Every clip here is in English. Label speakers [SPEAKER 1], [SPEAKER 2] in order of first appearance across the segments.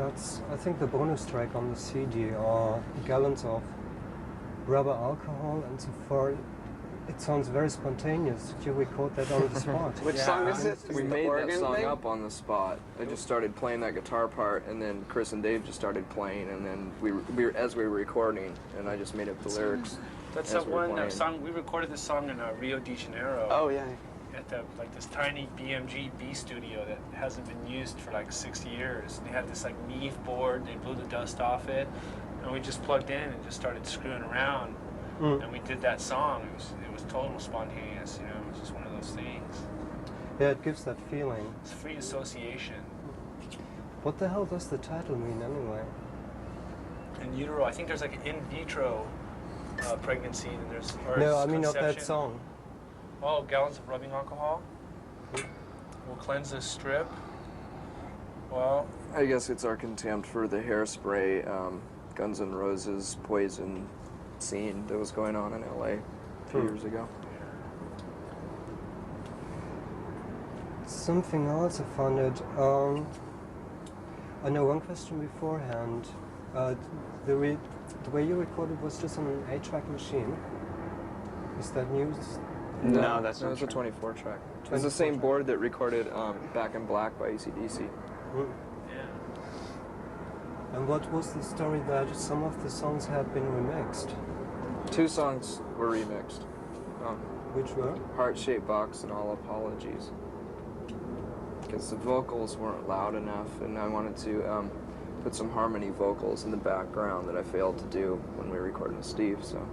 [SPEAKER 1] That's, I think, the bonus track on the CD are gallons of rubber alcohol, and so far it sounds very spontaneous. Did you record that on the spot?
[SPEAKER 2] Which song is it?
[SPEAKER 3] We made that song up on the spot. I just started playing that guitar part, and then Chris and Dave just started playing, and then as we were recording, and I just made up the lyrics.
[SPEAKER 4] That's that one song. We recorded this song in Rio de Janeiro.
[SPEAKER 2] Oh yeah.
[SPEAKER 4] At this tiny BMG B studio that hasn't been used for like 60 years. And they had this like Neve board. They blew the dust off it, and we just plugged in and just started screwing around. And we did that song. It was total spontaneous. You know, it was just one of those things.
[SPEAKER 1] Yeah, it gives that feeling.
[SPEAKER 4] It's free association.
[SPEAKER 1] What the hell does the title mean anyway?
[SPEAKER 4] In utero, I think there's like an in vitro pregnancy, and there's
[SPEAKER 1] no, I mean not that song.
[SPEAKER 4] Oh, gallons of rubbing alcohol will cleanse the strip. Well,
[SPEAKER 3] I guess it's our contempt for the hairspray, Guns N' Roses Poison scene that was going on in LA a few years ago.
[SPEAKER 1] Something else I found it. I know one question beforehand. The way you recorded was just on an 8-track machine. Is that news?
[SPEAKER 2] No, that's not
[SPEAKER 3] it's a 24 track. It's
[SPEAKER 1] 24
[SPEAKER 3] the same
[SPEAKER 1] track.
[SPEAKER 3] board that recorded Back in Black by AC/DC.
[SPEAKER 4] yeah.
[SPEAKER 1] And what was the story that some of the songs had been remixed?
[SPEAKER 3] 2 songs were remixed.
[SPEAKER 1] Which were?
[SPEAKER 3] Heart-Shaped Box and All Apologies. Because the vocals weren't loud enough, and I wanted to put some harmony vocals in the background that I failed to do when we recorded with Steve, so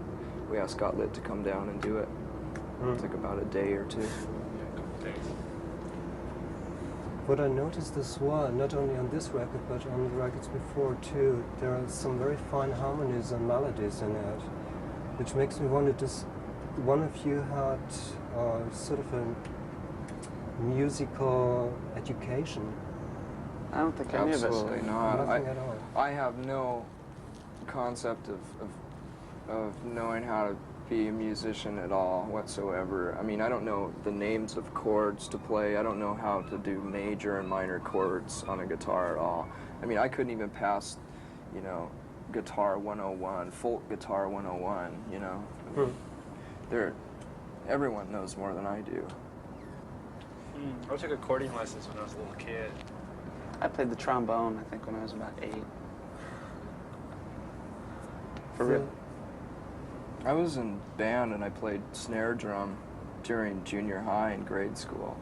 [SPEAKER 3] we asked Scott Litt to come down and do it. It took about a day or 2.
[SPEAKER 4] Yeah, a couple days.
[SPEAKER 1] What I noticed as well, not only on this record, but on the records before too, there are some very fine harmonies and melodies in it, which makes me wonder, does one of you had sort of a musical education?
[SPEAKER 2] I don't think any of us
[SPEAKER 3] Absolutely
[SPEAKER 2] do.
[SPEAKER 3] not.
[SPEAKER 1] Nothing at all.
[SPEAKER 3] I have no concept of knowing how to be a musician at all whatsoever. I mean, I don't know the names of chords to play. I don't know how to do major and minor chords on a guitar at all. I mean, I couldn't even pass, you know, Guitar 101, Folk Guitar 101, you know. Everyone knows more than I do.
[SPEAKER 4] I took accordion lessons when I was a little kid.
[SPEAKER 2] I played the trombone, I think, when I was about 8. For real.
[SPEAKER 3] I was in band and I played snare drum during junior high and grade school.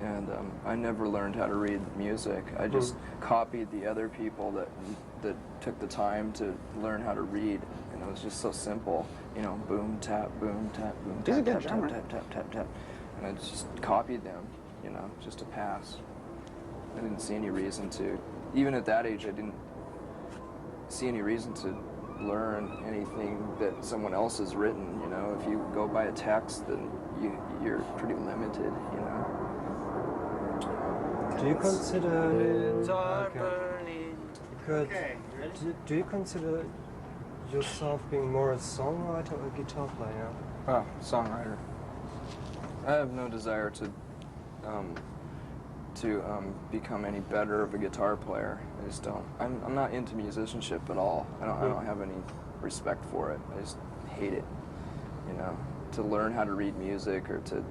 [SPEAKER 3] And I never learned how to read music. I just copied the other people that took the time to learn how to read. And it was just so simple. You know, boom, tap, boom, tap, boom,
[SPEAKER 2] He's a
[SPEAKER 3] tap,
[SPEAKER 2] good
[SPEAKER 3] tap,
[SPEAKER 2] drummer.
[SPEAKER 3] tap, tap, tap, tap. And I just copied them, you know, just to pass. I didn't see any reason to, even at that age, I didn't see any reason to learn anything that someone else has written, you know. If you go by a text, then you're pretty limited, you know.
[SPEAKER 1] Do you consider...
[SPEAKER 4] burning.
[SPEAKER 1] Good. Do you consider yourself being more a songwriter or a guitar player?
[SPEAKER 3] Oh, songwriter. I have no desire to become any better of a guitar player. I just don't. I'm not into musicianship at all. I don't have any respect for it. I just hate it. You know, to learn how to read music or to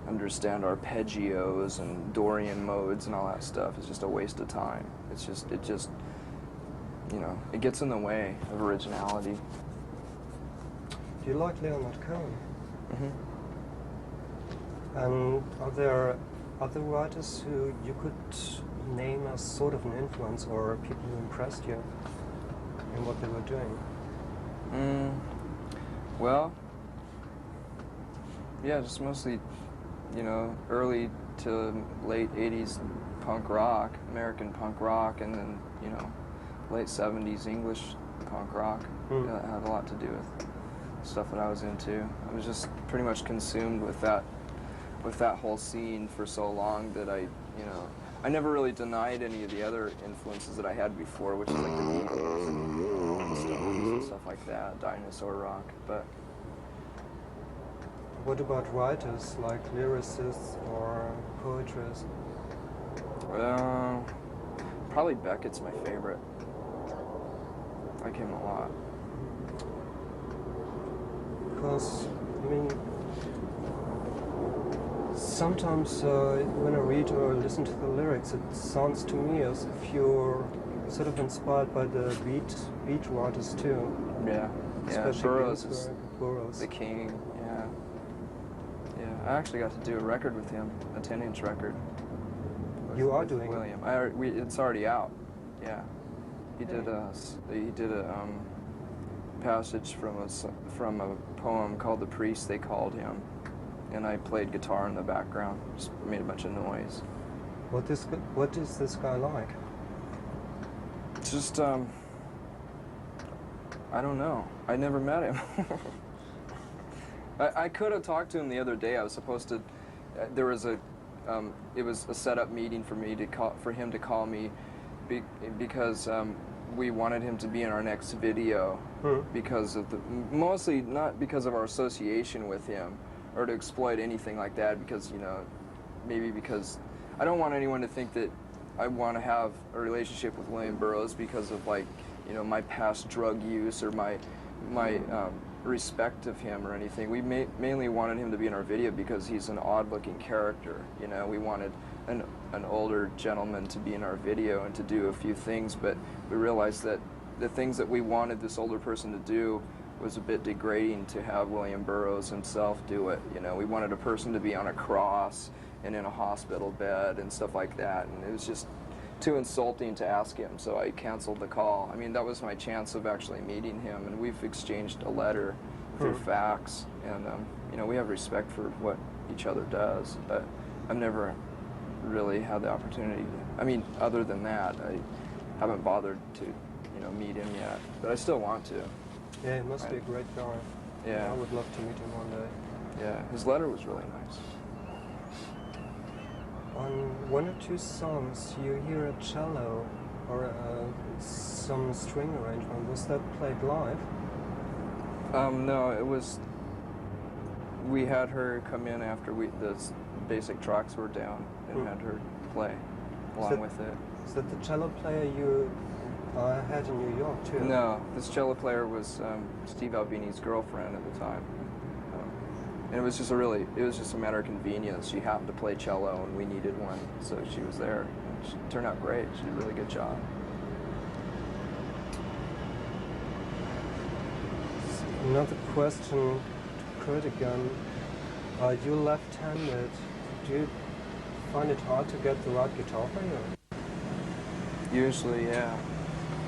[SPEAKER 3] understand arpeggios and Dorian modes and all that stuff is just a waste of time. It just, you know, it gets in the way of originality.
[SPEAKER 1] Do you like Leonard Cohen? And are there other writers who you could name as sort of an influence, or people who impressed you in what they were doing?
[SPEAKER 3] Well, yeah, just mostly, you know, early to late 80s punk rock, American punk rock, and then, you know, late 70s English punk rock. That had a lot to do with stuff that I was into. I was just pretty much consumed with that whole scene for so long that I never really denied any of the other influences that I had before, which is like the Beatles and Stones and stuff like that, dinosaur rock. But
[SPEAKER 1] what about writers, like lyricists or poetry?
[SPEAKER 3] Probably Beckett's my favorite. I like him a lot.
[SPEAKER 1] Because, I mean, sometimes when I read or listen to the lyrics, it sounds to me as if you're sort of inspired by the beat writers too.
[SPEAKER 3] Yeah.
[SPEAKER 1] Especially
[SPEAKER 3] Burroughs is
[SPEAKER 1] Burroughs.
[SPEAKER 3] the king. Yeah. Yeah. I actually got to do a record with him, a 10-inch record.
[SPEAKER 1] You are
[SPEAKER 3] with
[SPEAKER 1] doing
[SPEAKER 3] William. It's already out. Yeah. He did a passage from a poem called "The Priest They Called Him," and I played guitar in the background. Just made a bunch of noise.
[SPEAKER 1] What is this guy like?
[SPEAKER 3] It's just I don't know. I never met him. I could have talked to him the other day. I was supposed to. There was a. It was a set-up meeting for me for him to call me, because we wanted him to be in our next video, because of mostly not because of our association with him, or to exploit anything like that. Because maybe because I don't want anyone to think that I want to have a relationship with William Burroughs because of my past drug use or my respect of him or anything. We mainly wanted him to be in our video because he's an odd-looking character. We wanted an older gentleman to be in our video and to do a few things, but we realized that the things that we wanted this older person to do was a bit degrading to have William Burroughs himself do it. We wanted a person to be on a cross and in a hospital bed and stuff like that, and it was just too insulting to ask him, so I canceled the call. I mean, that was my chance of actually meeting him, and we've exchanged a letter through fax, and we have respect for what each other does, but I've never really had the opportunity to, other than that, I haven't bothered to, meet him yet, but I still want to.
[SPEAKER 1] Yeah, he must be a great guy.
[SPEAKER 3] Yeah.
[SPEAKER 1] I would love to meet him one day.
[SPEAKER 3] Yeah, his letter was really nice.
[SPEAKER 1] On one or two songs, you hear a cello or some string arrangement. Was that played live?
[SPEAKER 3] No, it was. We had her come in after the basic tracks were down and had her play along with it.
[SPEAKER 1] Is that the cello player you had in New York too?
[SPEAKER 3] No, this cello player was Steve Albini's girlfriend at the time. And it was just a matter of convenience. She happened to play cello and we needed one, so she was there. And she turned out great. She did a really good job.
[SPEAKER 1] Another question to Kurt again. You're left-handed. Do you find it hard to get the right guitar player?
[SPEAKER 3] Usually, yeah.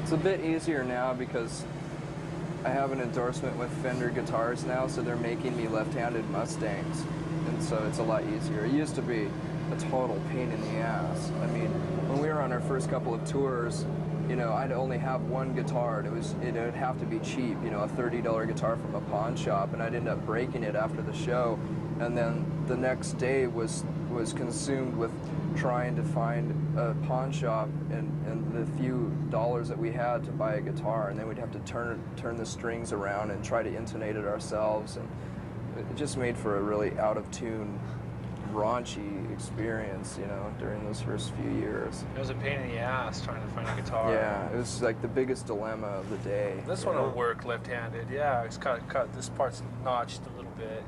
[SPEAKER 3] It's a bit easier now because I have an endorsement with Fender guitars now, so they're making me left-handed Mustangs, and so it's a lot easier. It used to be a total pain in the ass. When we were on our first couple of tours, I'd only have one guitar, and it would have to be cheap, a $30 guitar from a pawn shop, and I'd end up breaking it after the show, and then the next day was consumed with trying to find a pawn shop and the few dollars that we had to buy a guitar, and then we'd have to turn the strings around and try to intonate it ourselves, and it just made for a really out-of-tune, raunchy experience, during those first few years.
[SPEAKER 4] It was a pain in the ass trying to find a guitar.
[SPEAKER 3] Yeah, it was like the biggest dilemma of the day.
[SPEAKER 4] This one will work left-handed. Yeah, it's cut. This part's notched a little bit,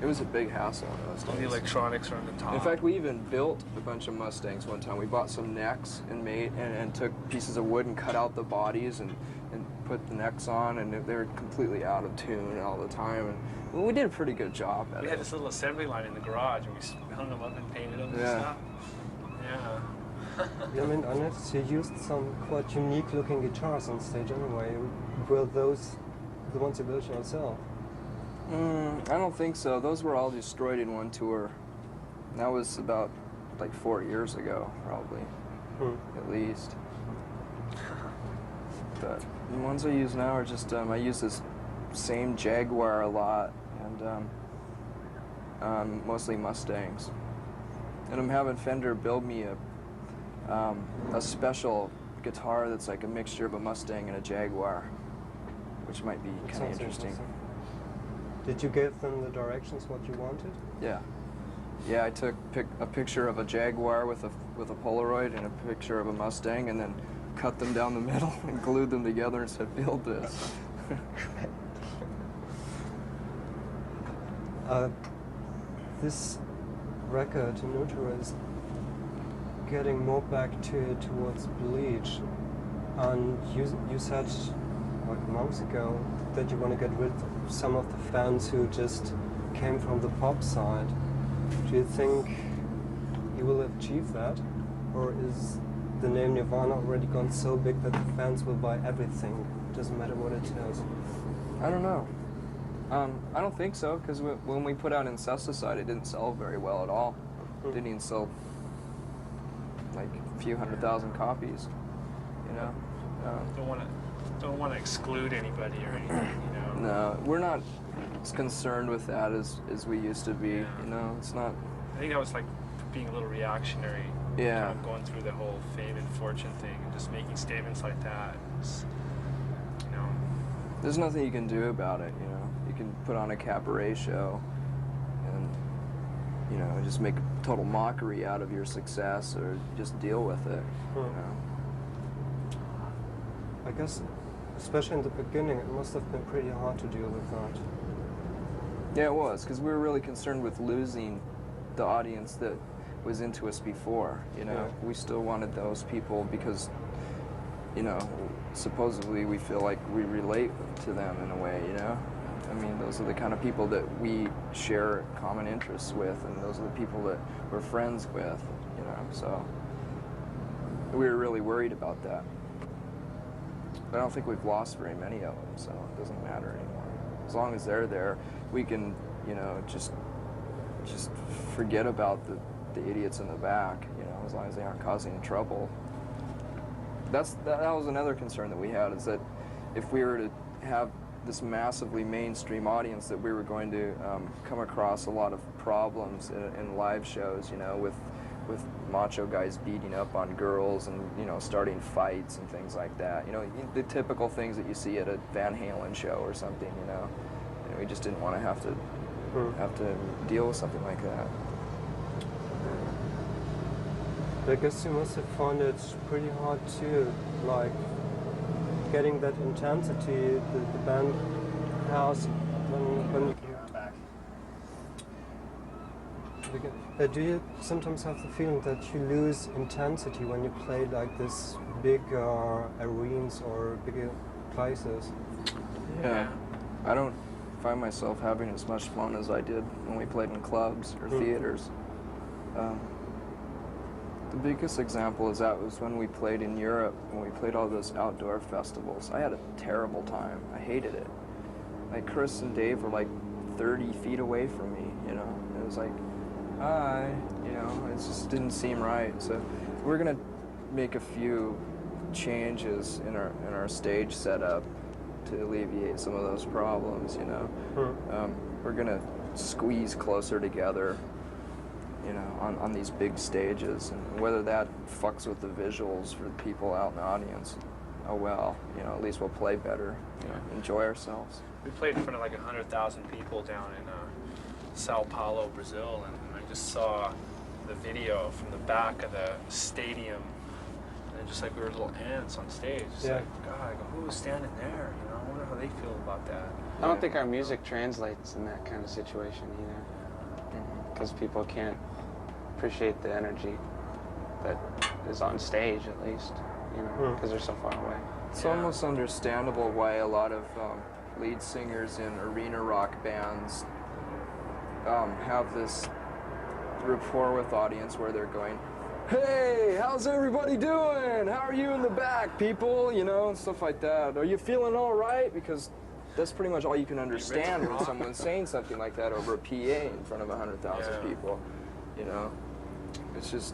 [SPEAKER 3] It was a big hassle on those
[SPEAKER 4] All the
[SPEAKER 3] days.
[SPEAKER 4] electronics are on the top.
[SPEAKER 3] In fact, we even built a bunch of Mustangs one time. We bought some necks and took pieces of wood and cut out the bodies and put the necks on, and they were completely out of tune all the time. And we did a pretty good job at it.
[SPEAKER 4] We had this little assembly line in the garage, and we hung them up and painted them and stuff. Yeah.
[SPEAKER 1] I noticed you used some quite unique-looking guitars on stage anyway. Were those the ones you built yourself?
[SPEAKER 3] I don't think so. Those were all destroyed in one tour. And that was about 4 years ago, probably, at least. But the ones I use now are just, I use this same Jaguar a lot, and mostly Mustangs. And I'm having Fender build me a special guitar that's like a mixture of a Mustang and a Jaguar, which might be kind of interesting.
[SPEAKER 1] Did you give them the directions what you wanted?
[SPEAKER 3] Yeah. Yeah, I took a picture of a Jaguar with with a Polaroid and a picture of a Mustang, and then cut them down the middle and glued them together and said, "Build this."
[SPEAKER 1] This record, Nutra, is getting more back towards Bleach. And you said, like months ago, that you want to get rid of some of the fans who just came from the pop side. Do you think you will achieve that? Or is the name Nirvana already gone so big that the fans will buy everything? Doesn't matter what it is.
[SPEAKER 3] I don't know. I don't think so, because when we put out Incesticide, it didn't sell very well at all. It didn't even sell like a few 100,000 copies, you know?
[SPEAKER 4] Don't want to exclude anybody or anything, you know?
[SPEAKER 3] No, we're not as concerned with that as we used to be,
[SPEAKER 4] Yeah.
[SPEAKER 3] you know? It's not...
[SPEAKER 4] I think that was like being a little reactionary.
[SPEAKER 3] Yeah.
[SPEAKER 4] Kind of going through the whole fame and fortune thing and just making statements like that. It's, you know.
[SPEAKER 3] There's nothing you can do about it, you know? You can put on a cabaret show and, you know, just make a total mockery out of your success, or just deal with it, you know?
[SPEAKER 1] I guess, especially in the beginning, it must have been pretty hard to deal with that.
[SPEAKER 3] Yeah, it was, because we were really concerned with losing the audience that was into us before, you know?
[SPEAKER 1] Yeah.
[SPEAKER 3] We still wanted those people because, you know, supposedly we feel like we relate to them in a way, you know? I mean, those are the kind of people that we share common interests with, and those are the people that we're friends with, you know? So we were really worried about that. But I don't think we've lost very many of them, so it doesn't matter anymore. As long as they're there, we can, you know, just forget about the idiots in the back, you know, as long as they aren't causing trouble. That was another concern that we had, is that if we were to have this massively mainstream audience, that we were going to come across a lot of problems in live shows, you know, with macho guys beating up on girls and, you know, starting fights and things like that. You know, the typical things that you see at a Van Halen show or something, you know. And we just didn't want to have to deal with something like that.
[SPEAKER 1] I guess you must have found it pretty hard too, like getting that intensity the band has when you
[SPEAKER 5] back.
[SPEAKER 1] do you sometimes have the feeling that you lose intensity when you play like this big arenas or bigger places?
[SPEAKER 3] Yeah. I don't find myself having as much fun as I did when we played in clubs or theaters. The biggest example is that was when we played in Europe, when we played all those outdoor festivals. I had a terrible time. I hated it. Like, Krist and Dave were like 30 feet away from me, you know? It was like, hi, you know, it just didn't seem right. So we're gonna make a few changes in our stage setup to alleviate some of those problems, you know? We're gonna squeeze closer together, you know, on these big stages, and whether that fucks with the visuals for the people out in the audience, oh well, you know, at least we'll play better, you know, enjoy ourselves.
[SPEAKER 4] We played in front of like 100,000 people down in Sao Paulo, Brazil, and I just saw the video from the back of the stadium, and just like we were little ants on stage. It's like, God, I go, who was standing there? You know, I wonder how they feel about that.
[SPEAKER 2] I don't think our music translates in that kind of situation either, because people can't appreciate the energy that is on stage, at least, you know, because they're so far away.
[SPEAKER 3] It's almost understandable why a lot of lead singers in arena rock bands have this rapport with audience where they're going, hey, how's everybody doing? How are you in the back, people? You know, and stuff like that. Are you feeling all right? Because that's pretty much all you can understand when someone's saying something like that over a PA in front of 100,000 people, you know? It's just,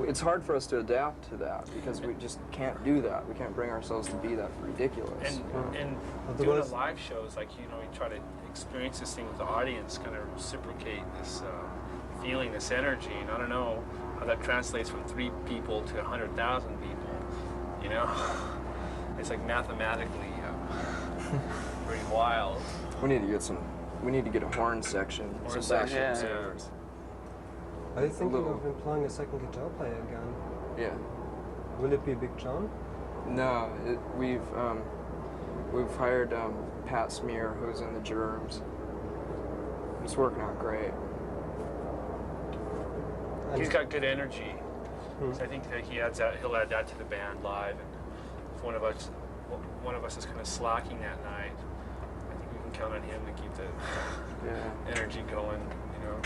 [SPEAKER 3] it's hard for us to adapt to that because we just can't do that. We can't bring ourselves to be that ridiculous.
[SPEAKER 4] And doing a live shows, like, you know, we try to experience this thing with the audience, kind of reciprocate this feeling, this energy, and I don't know how that translates from 3 people to 100,000 people, you know? It's like mathematically pretty wild.
[SPEAKER 3] We need to get a horn section.
[SPEAKER 2] Yeah.
[SPEAKER 1] Are you thinking of employing a second guitar player again?
[SPEAKER 3] Yeah.
[SPEAKER 1] Will it be Big John?
[SPEAKER 3] No, we've hired Pat Smear, who's in the Germs. It's working out great.
[SPEAKER 4] He's got good energy. So I think that he'll add that to the band live. And if one of us is kind of slacking that night, I think we can count on him to keep the energy going. You know,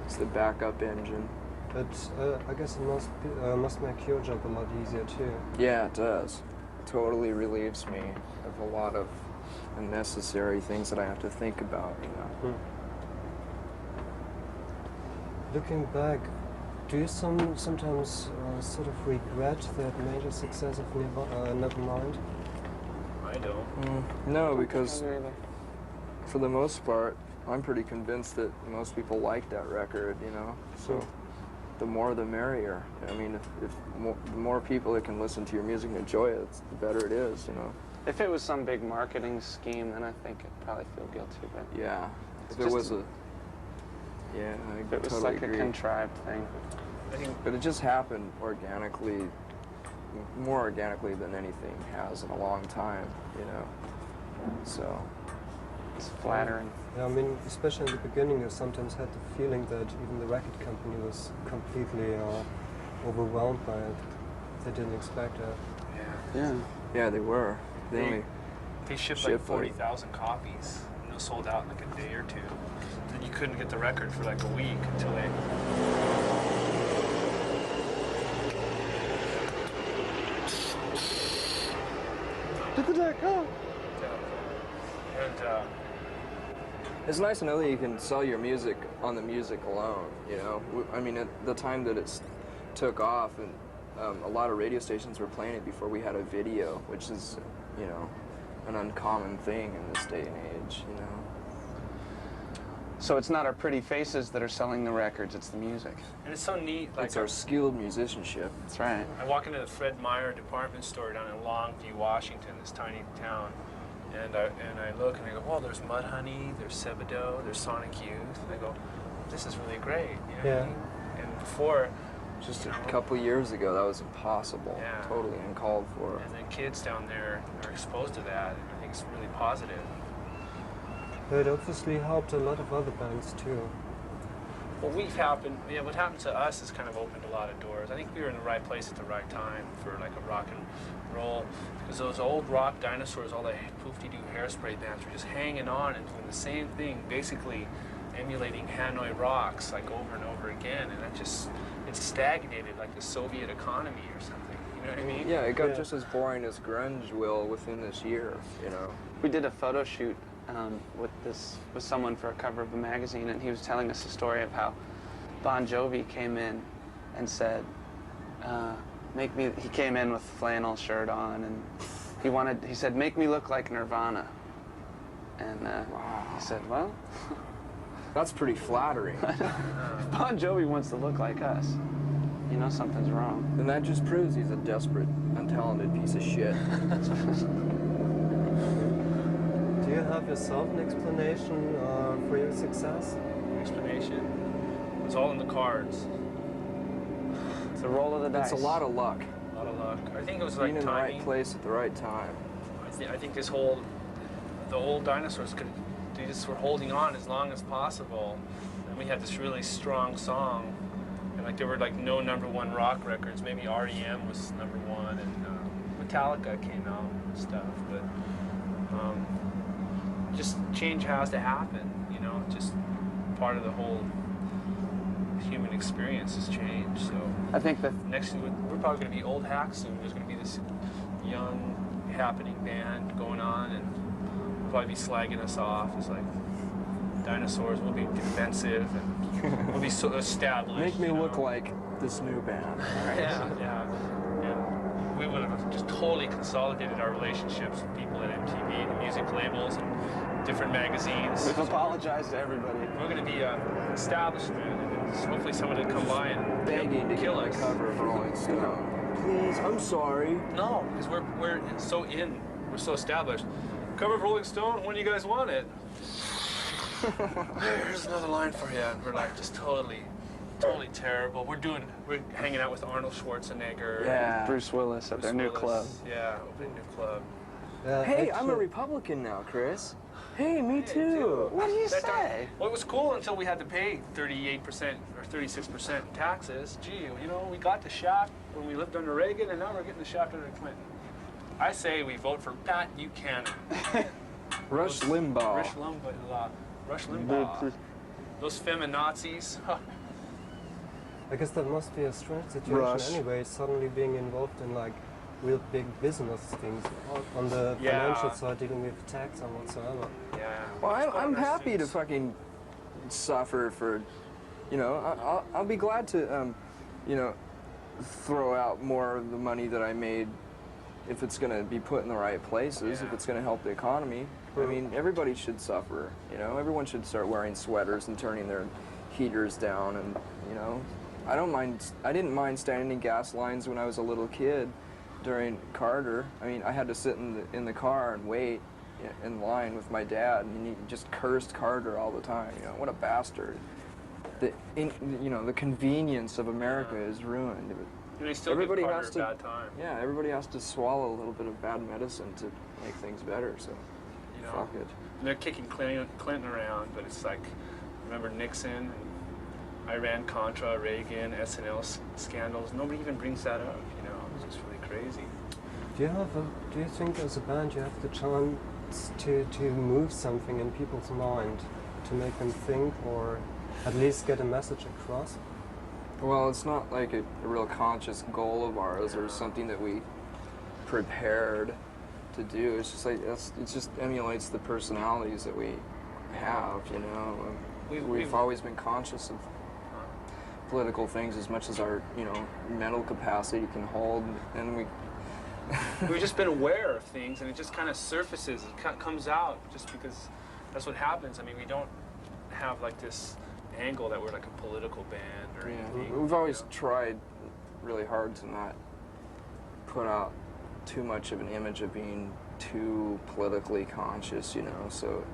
[SPEAKER 3] it's the backup engine.
[SPEAKER 1] But I guess it must make your job a lot easier too.
[SPEAKER 3] Yeah, it does. It totally relieves me of a lot of unnecessary things that I have to think about. You know.
[SPEAKER 1] Looking back, do you sometimes sort of regret that major success of Nevermind?
[SPEAKER 4] I don't.
[SPEAKER 3] No, because for the most part, I'm pretty convinced that most people like that record, you know. So the more the merrier. I mean, if the more people that can listen to your music and enjoy it, the better it is, you know.
[SPEAKER 2] If it was some big marketing scheme, then I think I'd probably feel guilty. But
[SPEAKER 3] yeah, if it was
[SPEAKER 2] like a contrived thing.
[SPEAKER 3] But it just happened organically, more organically than anything has in a long time, you know. So
[SPEAKER 2] it's flattering.
[SPEAKER 1] Yeah, I mean, especially in the beginning, you sometimes had the feeling that even the record company was completely overwhelmed by it. They didn't expect it.
[SPEAKER 3] Yeah, they were.
[SPEAKER 4] They shipped like 40,000 copies. And it was sold out in like a day or two. Then you couldn't get the record for like a week until they.
[SPEAKER 1] Did the deck go?
[SPEAKER 4] And
[SPEAKER 3] it's nice to know that you can sell your music on the music alone, you know. I mean, at the time that it took off, and a lot of radio stations were playing it before we had a video, which is, you know, an uncommon thing in this day and age, you know.
[SPEAKER 2] So it's not our pretty faces that are selling the records, it's the music.
[SPEAKER 4] And it's so neat. Like
[SPEAKER 3] it's our skilled musicianship.
[SPEAKER 2] That's right.
[SPEAKER 4] I walk into the Fred Meyer department store down in Longview, Washington, this tiny town, and I look and I go, well, there's Mudhoney, there's Sebadoh, there's Sonic Youth. And I go, this is really great. You know what I mean? And before,
[SPEAKER 3] just a couple years ago, that was impossible.
[SPEAKER 4] Yeah.
[SPEAKER 3] Totally uncalled for.
[SPEAKER 4] And then kids down there are exposed to that, and I think it's really positive.
[SPEAKER 1] It obviously helped a lot of other bands too.
[SPEAKER 4] Well, what happened to us has kind of opened a lot of doors. I think we were in the right place at the right time for like a rock and roll, because those old rock dinosaurs, all the poofy-doo hairspray bands were just hanging on and doing the same thing, basically emulating Hanoi rocks like over and over again, and it stagnated like the Soviet economy or something. You know what I mean?
[SPEAKER 3] Yeah, it got just as boring as grunge will within this year, you know.
[SPEAKER 2] We did a photo shoot with someone for a cover of a magazine, and he was telling us a story of how Bon Jovi came in and said, he came in with a flannel shirt on, and he said, make me look like Nirvana. And he said, well,
[SPEAKER 3] that's pretty flattering.
[SPEAKER 2] If Bon Jovi wants to look like us, you know something's wrong.
[SPEAKER 3] Then that just proves he's a desperate, untalented piece of shit.
[SPEAKER 1] Do you have yourself an explanation for your success?
[SPEAKER 4] Explanation? It's all in the cards.
[SPEAKER 2] It's a roll of the dice.
[SPEAKER 3] It's a lot of luck.
[SPEAKER 4] A lot of luck. I think it was
[SPEAKER 3] being
[SPEAKER 4] like
[SPEAKER 3] in
[SPEAKER 4] timing.
[SPEAKER 3] the right place at the right time.
[SPEAKER 4] I think the old dinosaurs they just were holding on as long as possible, and we had this really strong song, and like there were like no #1 rock records. Maybe REM was #1, and Metallica came out and stuff, but just change has to happen, you know. Just part of the whole human experience has changed. So
[SPEAKER 2] I think that
[SPEAKER 4] next we're probably going to be old hacks soon. There's going to be this young happening band going on, and we'll probably be slagging us off as like dinosaurs. We'll be defensive, and we'll be so established.
[SPEAKER 3] Make me look like this new band.
[SPEAKER 4] Yeah. And we would have just totally consolidated our relationships with people at MTV, the music labels, and different magazines.
[SPEAKER 2] we've apologized to everybody.
[SPEAKER 4] We're going to be an establishment, and hopefully someone will come by and
[SPEAKER 3] Begging to
[SPEAKER 4] kill
[SPEAKER 3] get
[SPEAKER 4] us.
[SPEAKER 3] the cover of Rolling Stone. Please, I'm sorry.
[SPEAKER 4] No, because we're so established. Cover of Rolling Stone, when do you guys want it? Here's another line for you. And we're like just totally terrible. We're hanging out with Arnold Schwarzenegger.
[SPEAKER 3] Yeah.
[SPEAKER 2] Bruce Willis at their new club.
[SPEAKER 4] Yeah, opening a new club.
[SPEAKER 3] Hey, I'm a
[SPEAKER 1] actually-
[SPEAKER 3] Republican now, Chris. Hey, me
[SPEAKER 4] Hey,
[SPEAKER 3] too.
[SPEAKER 2] What do you
[SPEAKER 4] That time-
[SPEAKER 2] say?
[SPEAKER 4] Well, it was cool until we had to pay 38% or 36% taxes. Gee, you know, we got the shaft when we lived under Reagan, and now we're getting the shaft under Clinton. I say we vote for Pat Buchanan.
[SPEAKER 3] Rush Limbaugh.
[SPEAKER 4] Rush Limbaugh. Those feminazis. Huh.
[SPEAKER 1] I guess that must be a strange situation
[SPEAKER 3] Rush.
[SPEAKER 1] anyway, suddenly being involved in like real big business things on the
[SPEAKER 4] Yeah.
[SPEAKER 1] financial side, dealing with tax and whatsoever.
[SPEAKER 4] Yeah.
[SPEAKER 3] Well, I'm
[SPEAKER 4] Nice
[SPEAKER 3] happy to
[SPEAKER 4] things.
[SPEAKER 3] fucking suffer for, you know, I'll be glad to, you know, throw out more of the money that I made if it's going to be put in the right places, if
[SPEAKER 4] Yeah.
[SPEAKER 3] it's going to help the economy. I mean, everybody should suffer, you know, everyone should start wearing sweaters and turning their heaters down, and, you know, I didn't mind standing in gas lines when I was a little kid during Carter. I mean, I had to sit in the car and wait in line with my dad, and he just cursed Carter all the time, you know, what a bastard. You know, the convenience of America is ruined.
[SPEAKER 4] And they still
[SPEAKER 3] Everybody
[SPEAKER 4] give
[SPEAKER 3] has
[SPEAKER 4] Carter
[SPEAKER 3] to-
[SPEAKER 4] a bad time.
[SPEAKER 3] Yeah, everybody has to swallow a little bit of bad medicine to make things better, so
[SPEAKER 4] You know,
[SPEAKER 3] fuck it.
[SPEAKER 4] and they're kicking Clinton around, but it's like, remember Nixon, and Iran Contra, Reagan, SNL scandals. Nobody even brings that up. You know, it's just really crazy.
[SPEAKER 1] Do you think as a band you have the chance to move something in people's mind, to make them think or at least get a message across?
[SPEAKER 3] Well, it's not like a real conscious goal of ours or something that we prepared to do. It's just like it just emulates the personalities that we have, you know. We've always been conscious of political things as much as our, you know, mental capacity can hold, and
[SPEAKER 4] We've just been aware of things, and it just kind of surfaces. It comes out just because that's what happens. I mean, we don't have like this angle that we're like a political band or anything.
[SPEAKER 3] We've always tried really hard to not put out too much of an image of being too politically conscious, you know, so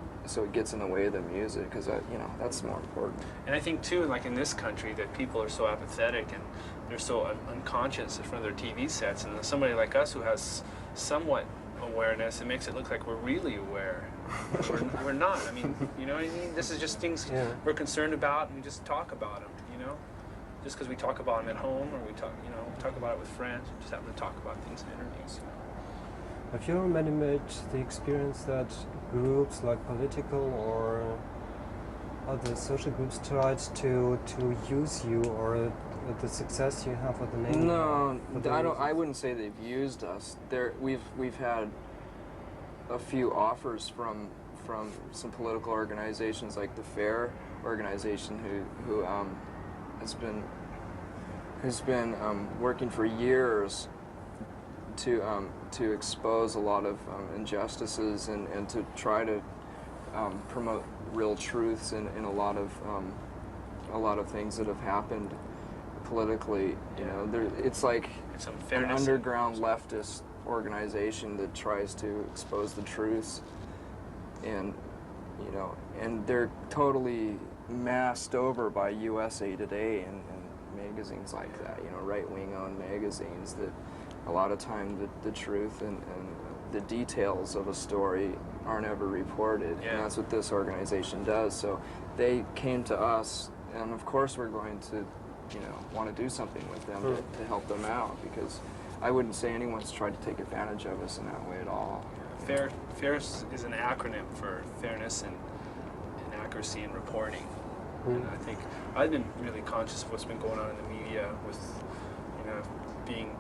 [SPEAKER 3] it gets in the way of the music, because you know, that's more important.
[SPEAKER 4] And I think too, like in this country, that people are so apathetic and they're so unconscious in front of their TV sets, and somebody like us who has somewhat awareness, it makes it look like we're really aware. We're not. I mean, you know what I mean? This is just things we're concerned about, and we just talk about them, you know? Just because we talk about them at home, or we talk about it with friends, we just happen to talk about things in interviews.
[SPEAKER 1] Have you already made the experience that groups like political or other social groups tried to use you, or the success you have, or the name?
[SPEAKER 3] No, I wouldn't say they've used us. We've had a few offers from some political organizations, like the FAIR organization, who has been working for years to expose a lot of injustices and to try to promote real truths in a lot of things that have happened politically. You know, it's like an underground leftist organization that tries to expose the truths, and you know, and they're totally masked over by USA Today and magazines like that. You know, right-wing owned magazines that a lot of time the truth and the details of a story aren't ever reported, and that's what this organization does. So they came to us, and of course we're going to, you know, want to do something with them to help them out, because I wouldn't say anyone's tried to take advantage of us in that way at all.
[SPEAKER 4] FAIR is an acronym for fairness and accuracy in reporting. And I think I've been really conscious of what's been going on in the media, with, you know, being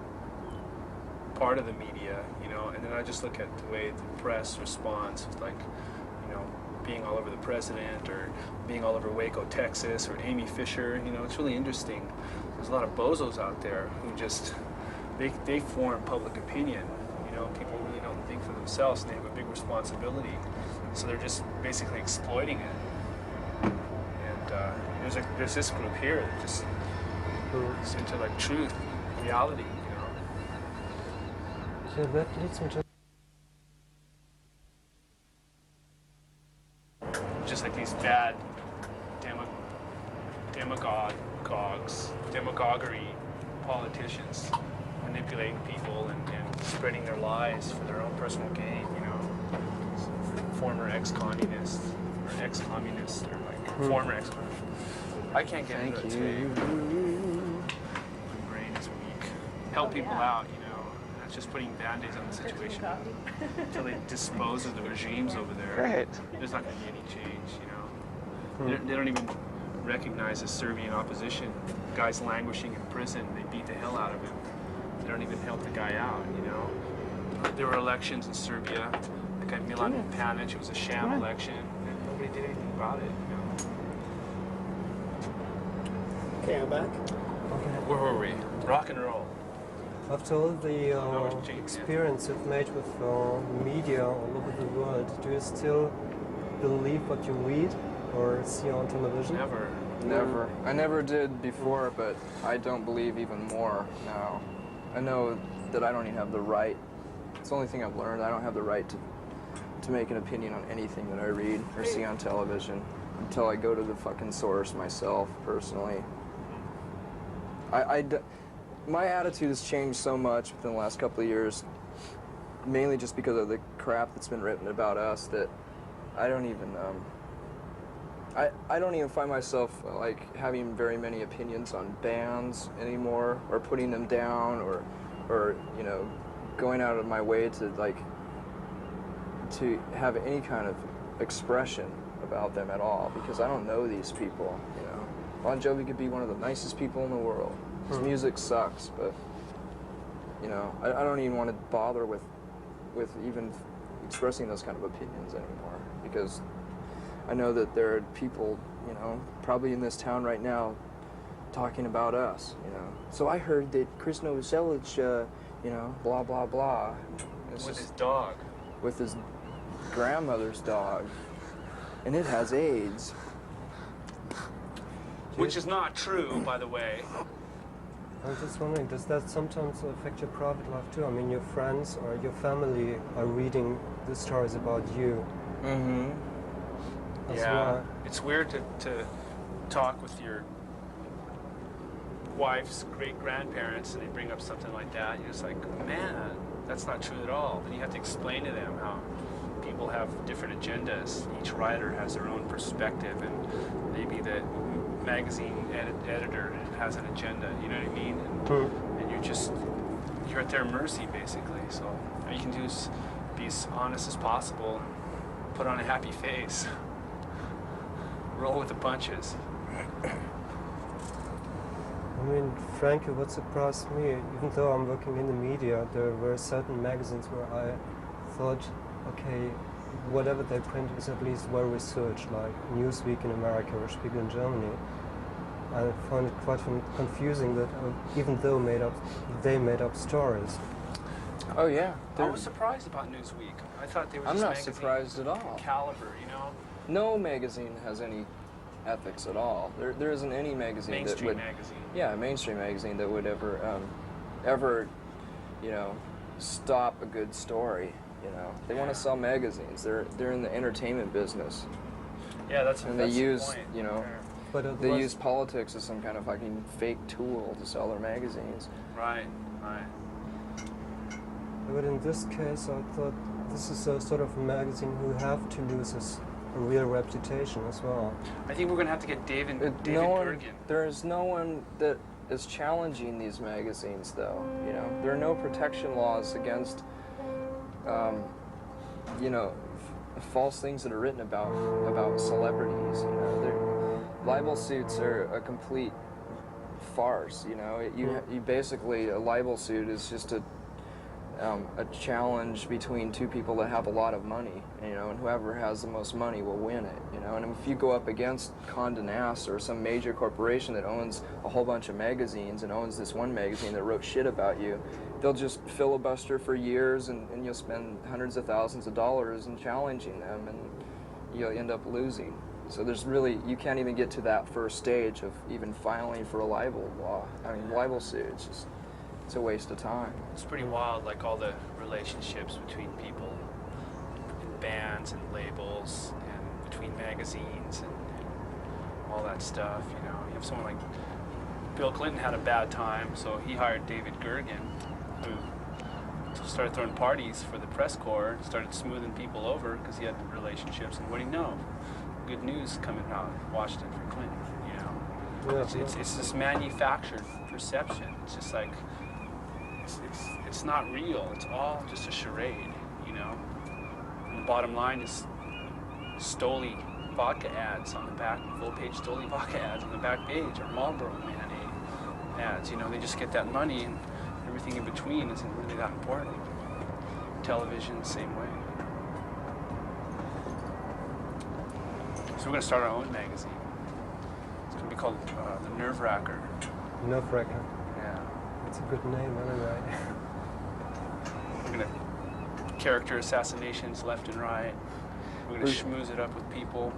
[SPEAKER 4] part of the media, you know, and then I just look at the way the press responds, like, you know, being all over the president, or being all over Waco, Texas, or Amy Fisher. You know, it's really interesting. There's a lot of bozos out there who just, they form public opinion. You know, people really don't think for themselves, and they have a big responsibility. So they're just basically exploiting it. And there's this group here that just is into like truth, reality, you know.
[SPEAKER 1] So that leads me to
[SPEAKER 4] Just like these bad manipulating people and spreading their lies for their own personal gain, you know. Former ex-communists, or ex-communists, or like former ex-communists. I can't get into it today. My brain is weak. Help people out, you know. That's just putting band-aids on the situation until they dispose of the regimes over there.
[SPEAKER 2] Great.
[SPEAKER 4] There's not going to be any change, you know. They don't even recognize the Serbian opposition. The guy's languishing in prison. They beat the hell out of him. They don't even help the guy out, you know. There were elections in Serbia. The guy Milan Panic, it was a sham election, and nobody did anything about it, you know.
[SPEAKER 5] Okay, I'm back.
[SPEAKER 4] Where were we? Rock and roll.
[SPEAKER 1] After all the experience you've made with media all over the world, do you still believe what you read or see on television?
[SPEAKER 4] Never.
[SPEAKER 3] Never. I never did before, but I don't believe even more now. I know that I don't even have the right. It's the only thing I've learned. I don't have the right to make an opinion on anything that I read or see on television until I go to the fucking source myself, personally. My attitude has changed so much within the last couple of years, mainly just because of the crap that's been written about us, that I don't even I don't even find myself like having very many opinions on bands anymore, or putting them down, or you know, going out of my way to have any kind of expression about them at all, because I don't know these people, you know. Bon Jovi could be one of the nicest people in the world. His music sucks, but you know, I don't even want to bother with even expressing those kind of opinions anymore, because I know that there are people, you know, probably in this town right now talking about us, you know. So I heard that Krist Novoselic, you know, blah, blah, blah.
[SPEAKER 4] With his dog.
[SPEAKER 3] With his grandmother's dog. And it has AIDS.
[SPEAKER 4] Which is not true, by the way.
[SPEAKER 1] I'm just wondering, does that sometimes affect your private life too? I mean, your friends or your family are reading the stories about you.
[SPEAKER 3] Mm-hmm.
[SPEAKER 4] Yeah, it's weird to talk with your wife's great-grandparents and they bring up something like that. You're just like, man, that's not true at all. Then you have to explain to them how people have different agendas. Each writer has their own perspective, and maybe the magazine editor has an agenda, you know what I mean? And you're at their mercy, basically. So all you can do is be as honest as possible, put on a happy face, roll with the punches.
[SPEAKER 1] I mean, frankly, what surprised me, even though I'm working in the media, there were certain magazines where I thought, okay, whatever they print is at least well researched, like Newsweek in America or Spiegel in Germany. I found it quite confusing that even though they made up stories.
[SPEAKER 3] Oh yeah.
[SPEAKER 4] I was surprised about Newsweek. I thought they were
[SPEAKER 3] I'm
[SPEAKER 4] just
[SPEAKER 3] not
[SPEAKER 4] magazine
[SPEAKER 3] surprised at all.
[SPEAKER 4] caliber, you know?
[SPEAKER 3] No magazine has any ethics at all. There isn't any magazine
[SPEAKER 4] Mainstream
[SPEAKER 3] that would,
[SPEAKER 4] magazine.
[SPEAKER 3] yeah, a mainstream magazine that would ever, you know, stop a good story. You know, they want to sell magazines. They're in the entertainment business,
[SPEAKER 4] Yeah, that's
[SPEAKER 3] and
[SPEAKER 4] that's
[SPEAKER 3] they
[SPEAKER 4] the
[SPEAKER 3] use,
[SPEAKER 4] point.
[SPEAKER 3] you know,
[SPEAKER 1] But
[SPEAKER 3] they use politics as some kind of fucking fake tool to sell their magazines.
[SPEAKER 4] Right.
[SPEAKER 1] But in this case, I thought this is a sort of magazine who have to lose a real reputation as well.
[SPEAKER 4] I think we're going to have to get David
[SPEAKER 3] Gergen.
[SPEAKER 4] Gergen.
[SPEAKER 3] There's no one that is challenging these magazines, though. You know, there are no protection laws against, you know, false things that are written about celebrities. You know, libel suits are a complete farce. You know, you basically, a libel suit is just a challenge between two people that have a lot of money, you know, and whoever has the most money will win it, you know. And if you go up against Condé Nast or some major corporation that owns a whole bunch of magazines and owns this one magazine that wrote shit about you, they'll just filibuster for years, and you'll spend hundreds of thousands of dollars in challenging them, and you'll end up losing. So there's really, you can't even get to that first stage of even filing for a libel suit. It's a waste of time.
[SPEAKER 4] It's pretty wild, like all the relationships between people and bands and labels and between magazines and all that stuff, you know. You have someone like Bill Clinton had a bad time, so he hired David Gergen, who started throwing parties for the press corps, started smoothing people over because he had relationships. And what do you know? Good news coming out of Washington for Clinton, you know.
[SPEAKER 1] Yeah,
[SPEAKER 4] It's this manufactured perception. It's just like, it's not real. It's all just a charade, you know. And the bottom line is Stoli vodka ads on the back, full-page Stoli vodka ads on the back page, or Marlboro Man ads. You know, they just get that money, and everything in between isn't really that important. Television, same way. So we're going to start our own magazine. It's going to be called The Nerve Wracker.
[SPEAKER 1] Nerve Wracker.
[SPEAKER 4] Yeah.
[SPEAKER 1] It's a good name, anyway.
[SPEAKER 4] We're going to character assassinations left and right. We're going to schmooze it up with people.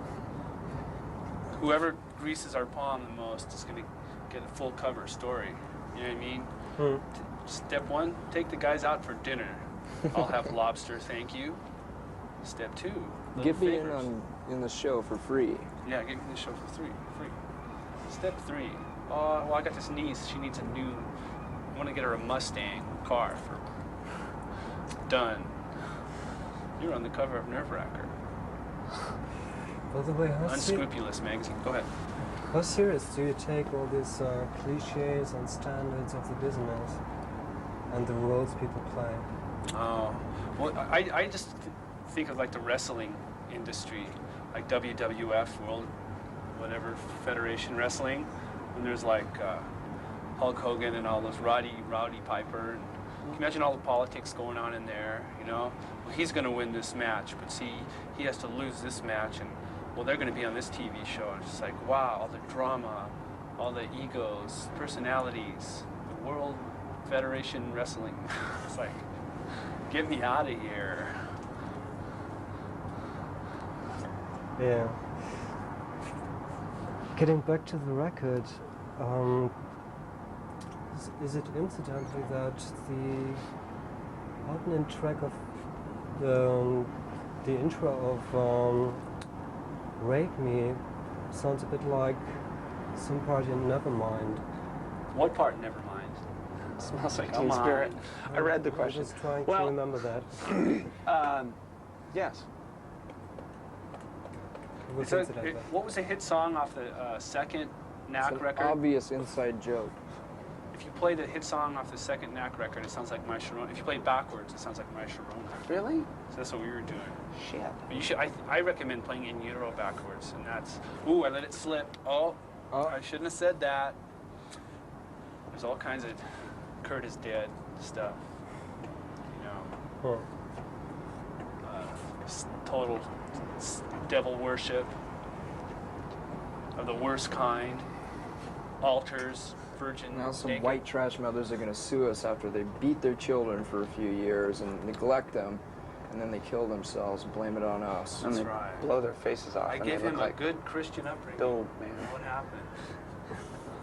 [SPEAKER 4] Whoever greases our palm the most is going to get a full cover story. You know what I mean? Step one, take the guys out for dinner. I'll have lobster, thank you. Step two,
[SPEAKER 3] Get me
[SPEAKER 4] favors.
[SPEAKER 3] in the show for free.
[SPEAKER 4] Yeah, get me the show for free. Step three, well, I got this niece. She needs a new. I want to get her a Mustang car for. Done. You're on the cover of Nerve Wracker.
[SPEAKER 1] By the way,
[SPEAKER 4] Unscrupulous magazine. Go ahead.
[SPEAKER 1] how serious do you take all these cliches and standards of the business and the roles people play?
[SPEAKER 4] Oh, well, I just think of like the wrestling industry, like WWF, World, whatever, Federation Wrestling, and there's like Hulk Hogan and all those Rowdy Piper. And can you imagine all the politics going on in there, you know? Well, he's going to win this match, but see, he has to lose this match, and well, they're going to be on this TV show. And it's just like, wow, all the drama, all the egos, personalities, the World Federation Wrestling. It's like, get me out of here.
[SPEAKER 1] Yeah. Getting back to the record, is it incidentally that the opening track of the intro of Rape Me sounds a bit like some part in Nevermind?
[SPEAKER 4] What part? Nevermind.
[SPEAKER 2] Smells like
[SPEAKER 4] Come
[SPEAKER 2] Teen
[SPEAKER 4] on.
[SPEAKER 2] Spirit. I read the
[SPEAKER 1] I'm
[SPEAKER 2] question.
[SPEAKER 1] just trying
[SPEAKER 2] Well-
[SPEAKER 1] to remember that.
[SPEAKER 2] Yes.
[SPEAKER 1] It was
[SPEAKER 4] So,
[SPEAKER 1] incidentally.
[SPEAKER 4] what was the hit song off the second
[SPEAKER 3] It's
[SPEAKER 4] Knack
[SPEAKER 3] an
[SPEAKER 4] record?
[SPEAKER 3] obvious inside joke.
[SPEAKER 4] If you play the hit song off the second Knack record, it sounds like My Sharona. If you play it backwards, it sounds like My Sharona.
[SPEAKER 2] Really?
[SPEAKER 4] So that's what we were doing.
[SPEAKER 2] Shit.
[SPEAKER 4] But you should. I recommend playing In Utero backwards, and that's. Ooh, I let it slip. Oh, I shouldn't have said that. There's all kinds of Kurt is dead stuff. You know, total devil worship of the worst kind. Altars, virgin.
[SPEAKER 3] Now some
[SPEAKER 4] naked.
[SPEAKER 3] white trash mothers are going to sue us after they beat their children for a few years and neglect them, and then they kill themselves and blame it on us.
[SPEAKER 2] And
[SPEAKER 4] That's
[SPEAKER 2] they
[SPEAKER 4] right.
[SPEAKER 2] blow their faces off.
[SPEAKER 4] I
[SPEAKER 2] and
[SPEAKER 4] gave
[SPEAKER 2] they
[SPEAKER 4] him
[SPEAKER 2] look
[SPEAKER 4] a
[SPEAKER 2] like
[SPEAKER 4] good Christian upbringing.
[SPEAKER 2] dope, man.
[SPEAKER 4] What happened?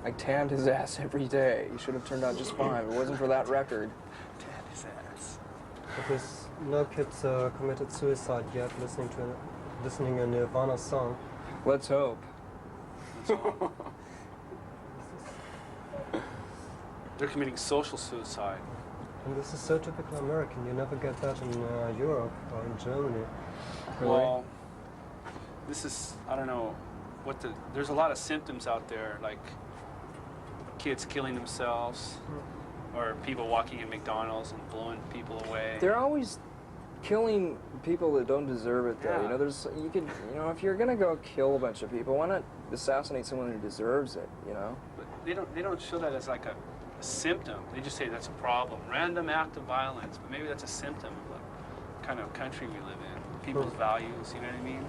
[SPEAKER 3] I tanned his ass every day. He should have turned out just fine if it wasn't for that record.
[SPEAKER 4] Tan his ass.
[SPEAKER 1] Because no kids committed suicide yet listening a Nirvana song.
[SPEAKER 3] Let's hope.
[SPEAKER 4] They're committing social suicide.
[SPEAKER 1] And this is so typical American. You never get that in Europe or in Germany.
[SPEAKER 4] Well, this is, I don't know, there's a lot of symptoms out there, like kids killing themselves, or people walking in McDonald's and blowing people away.
[SPEAKER 3] They're always killing people that don't deserve it, though.
[SPEAKER 4] Yeah.
[SPEAKER 3] You know, if you're gonna go kill a bunch of people, why not assassinate someone who deserves it? You know.
[SPEAKER 4] But they don't show that as like a symptom. They just say that's a problem, random act of violence. But maybe that's a symptom of the kind of country we live in, people's values. You know what I mean?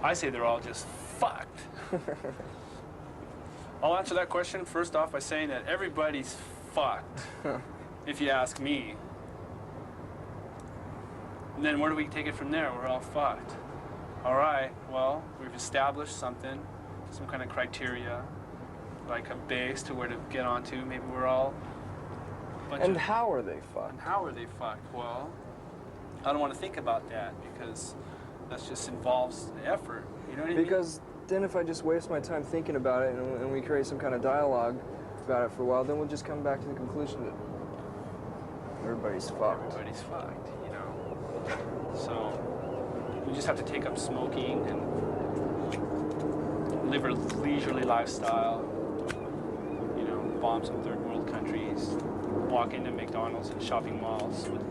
[SPEAKER 4] I say they're all just fucked. I'll answer that question first off by saying that everybody's fucked, if you ask me. And then where do we take it from there? We're all fucked. All right, well, we've established something, some kind of criteria, like a base to where to get onto. Maybe we're all a bunch
[SPEAKER 3] And
[SPEAKER 4] of...
[SPEAKER 3] how are they
[SPEAKER 4] And
[SPEAKER 3] fucked?
[SPEAKER 4] how are they fucked? Well, I don't want to think about that because that just involves effort. You know what I mean?
[SPEAKER 3] Because then if I just waste my time thinking about it and we create some kind of dialogue about it for a while, then we'll just come back to the conclusion that we're everybody's fucked.
[SPEAKER 4] Everybody's fucked, you know. So we just have to take up smoking and live a leisurely lifestyle. You know, bomb some third world countries, walk into McDonald's and shopping malls with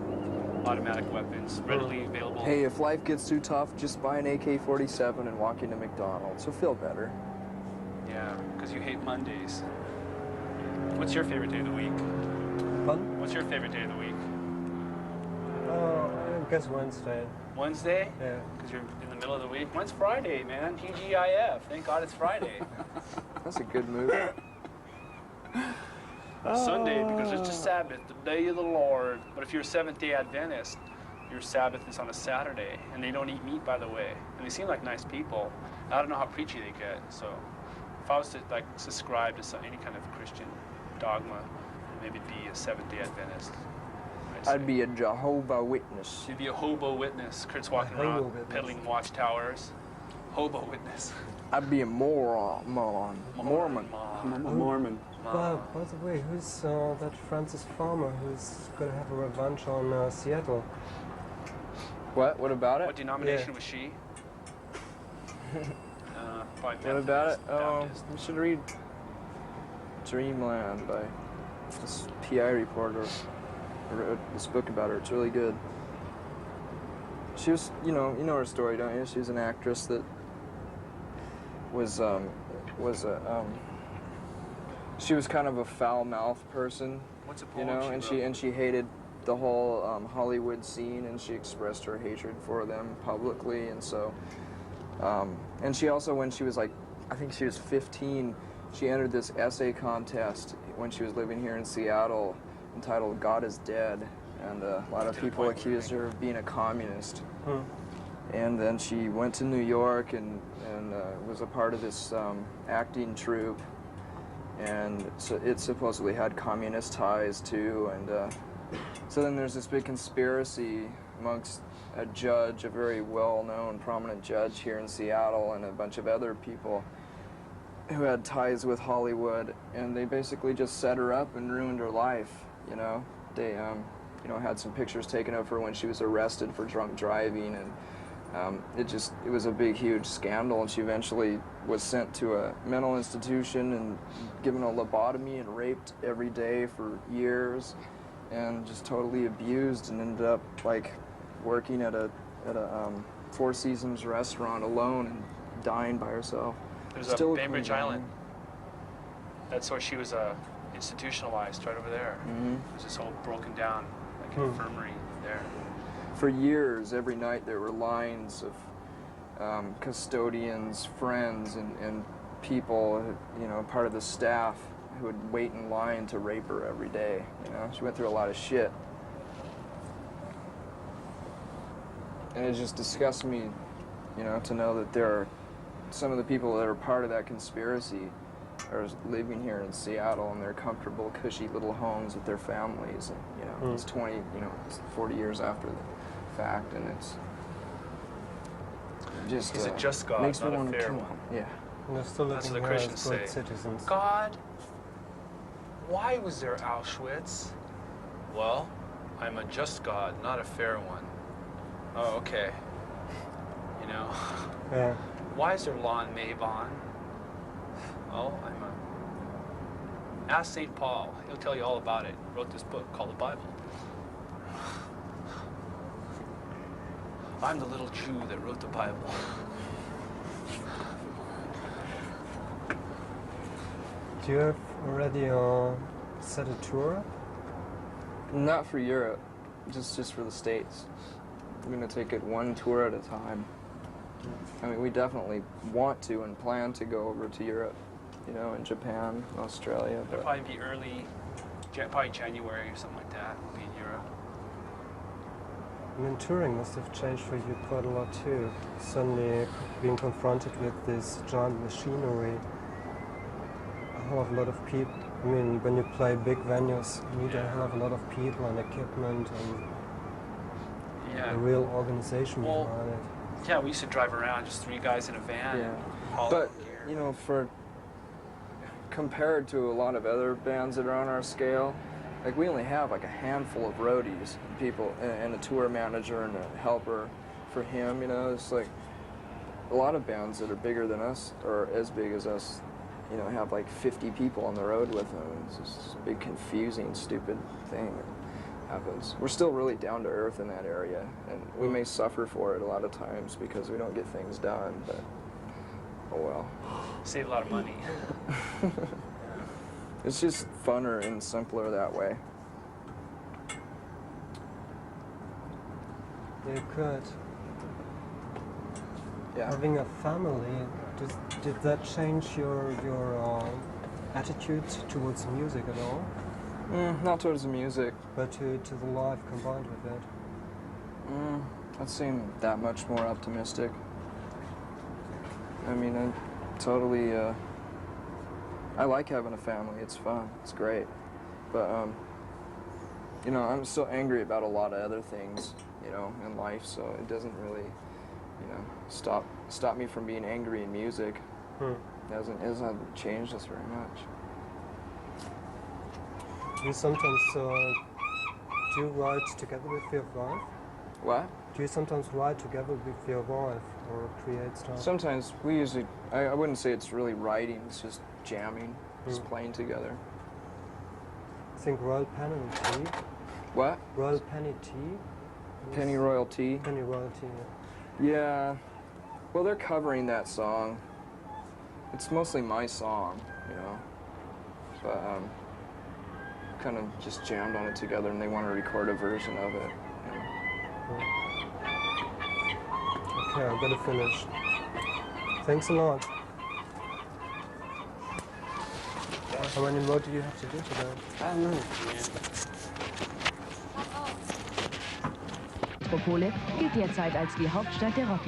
[SPEAKER 4] automatic weapons readily available.
[SPEAKER 3] Hey, if life gets too tough, just buy an AK-47 and walk into McDonald's. You'll feel better.
[SPEAKER 4] Yeah, because you hate Mondays. What's your favorite day of the week?
[SPEAKER 1] Fun?
[SPEAKER 4] What's your favorite day of the week?
[SPEAKER 1] I guess Wednesday.
[SPEAKER 4] Wednesday?
[SPEAKER 1] Yeah.
[SPEAKER 4] Because you're in the middle of the week. When's Friday, man? TGIF. Thank God it's Friday.
[SPEAKER 3] That's a good move.
[SPEAKER 4] Sunday, because it's the Sabbath, the day of the Lord. But if you're a Seventh-day Adventist, your Sabbath is on a Saturday, and they don't eat meat, by the way. And they seem like nice people. I don't know how preachy they get. So if I was to like subscribe to any kind of Christian dogma, maybe it'd be a Seventh-day Adventist.
[SPEAKER 3] I'd be a Jehovah Witness.
[SPEAKER 4] You'd be a hobo witness. Kurt's walking around peddling watchtowers. Hobo witness.
[SPEAKER 3] I'd be a Mormon.
[SPEAKER 2] I'm a Mormon.
[SPEAKER 1] By the way, who's that Francis Farmer who's going to have a revenge on Seattle?
[SPEAKER 3] What? What about it?
[SPEAKER 4] What denomination was she?
[SPEAKER 3] What about it? Oh, you should read Dreamland by this PI reporter. I wrote this book about her. It's really good. She was, you know her story, don't you? She was an actress that she was kind of a foul-mouthed person.
[SPEAKER 4] What's a
[SPEAKER 3] you know, and she hated the whole Hollywood scene, and she expressed her hatred for them publicly, and so, and she also, when she was like, I think she was 15, she entered this essay contest when she was living here in Seattle, entitled "God is Dead," and a lot of people accused her of being a communist. And then she went to New York and was a part of this acting troupe, and so it supposedly had communist ties too. And so then there's this big conspiracy amongst a judge, a very well-known, prominent judge here in Seattle, and a bunch of other people who had ties with Hollywood, and they basically just set her up and ruined her life. You know, they had some pictures taken of her when she was arrested for drunk driving, and it was a big, huge scandal, and she eventually was sent to a mental institution and given a lobotomy and raped every day for years, and just totally abused, and ended up like working at a Four Seasons restaurant alone and dying by herself.
[SPEAKER 4] There's a Bainbridge Island. That's where she was institutionalized, right over there.
[SPEAKER 3] Mm-hmm.
[SPEAKER 4] There's this whole broken down like infirmary there.
[SPEAKER 3] For years, every night there were lines of custodians, friends, and people, you know, part of the staff who would wait in line to rape her every day. You know, she went through a lot of shit, and it just disgusts me, you know, to know that there are some of the people that are part of that conspiracy are living here in Seattle in their comfortable, cushy little homes with their families, and you know, it's 40 years after the fact, and it's just
[SPEAKER 4] He's a just God,
[SPEAKER 3] makes
[SPEAKER 4] not
[SPEAKER 3] me
[SPEAKER 4] a
[SPEAKER 3] want to
[SPEAKER 4] fair
[SPEAKER 3] kill
[SPEAKER 4] one.
[SPEAKER 3] him. Yeah.
[SPEAKER 1] And they're still
[SPEAKER 4] That's
[SPEAKER 1] living
[SPEAKER 4] what the
[SPEAKER 1] here as
[SPEAKER 4] Christians
[SPEAKER 1] good
[SPEAKER 4] say.
[SPEAKER 1] citizens.
[SPEAKER 4] God, why was there Auschwitz? Well, I'm a just God, not a fair one. Oh, okay. You know.
[SPEAKER 1] Yeah.
[SPEAKER 4] Why is there Lon Mabon? Oh, Ask St. Paul. He'll tell you all about it. He wrote this book called the Bible. I'm the little Jew that wrote the Bible.
[SPEAKER 1] Do you have already set a tour up?
[SPEAKER 3] Not for Europe, just for the States. I'm gonna take it one tour at a time. I mean, we definitely want to and plan to go over to Europe, you know, in Japan, Australia.
[SPEAKER 4] It'll
[SPEAKER 3] But
[SPEAKER 4] probably be probably January or something like that. We'll be in Europe.
[SPEAKER 1] I mean, touring must have changed for you quite a lot too. Suddenly being confronted with this giant machinery. A hell of a lot of people. I mean, when you play big venues, you need a hell of a lot of people and equipment and a real organization behind it.
[SPEAKER 4] Yeah, we used to drive around, just three guys in a van.
[SPEAKER 3] yeah,
[SPEAKER 4] Haul
[SPEAKER 3] but
[SPEAKER 4] gear.
[SPEAKER 3] you know, compared to a lot of other bands that are on our scale, like we only have like a handful of roadies, people, and a tour manager and a helper for him. You know, it's like a lot of bands that are bigger than us or as big as us, you know, have like 50 people on the road with them. It's just a big, confusing, stupid thing that happens. We're still really down to earth in that area, and we may suffer for it a lot of times because we don't get things done, but oh well.
[SPEAKER 4] Save a lot of money.
[SPEAKER 3] It's just funner and simpler that way.
[SPEAKER 1] Yeah, Kurt.
[SPEAKER 3] Yeah.
[SPEAKER 1] Having a family, did that change your attitude towards music at all?
[SPEAKER 3] Not towards the music.
[SPEAKER 1] But to the life combined with it?
[SPEAKER 3] That seemed that much more optimistic. I mean, I totally, I like having a family. It's fun. It's great. But, you know, I'm still angry about a lot of other things, you know, in life, so it doesn't really, you know, stop me from being angry in music. It hasn't changed us very much.
[SPEAKER 1] Do you sometimes do you write together with your wife?
[SPEAKER 3] What?
[SPEAKER 1] Do you sometimes write together with your wife or create stuff?
[SPEAKER 3] Sometimes we usually, I wouldn't say it's really writing, it's just jamming, just playing together.
[SPEAKER 1] I think Royal Penny Tea.
[SPEAKER 3] What?
[SPEAKER 1] Royal Penny Tea?
[SPEAKER 3] Penny Royal Tea?
[SPEAKER 1] Penny Royal Tea,
[SPEAKER 3] Yeah. Well, they're covering that song. It's mostly my song, you know. But kind of just jammed on it together, and they want to record a version of it. You know.
[SPEAKER 1] Okay, I better finish. Thanks a lot. How many more do you have to do today?
[SPEAKER 2] I don't know.
[SPEAKER 5] Metropole gilt derzeit als die Hauptstadt der Rock.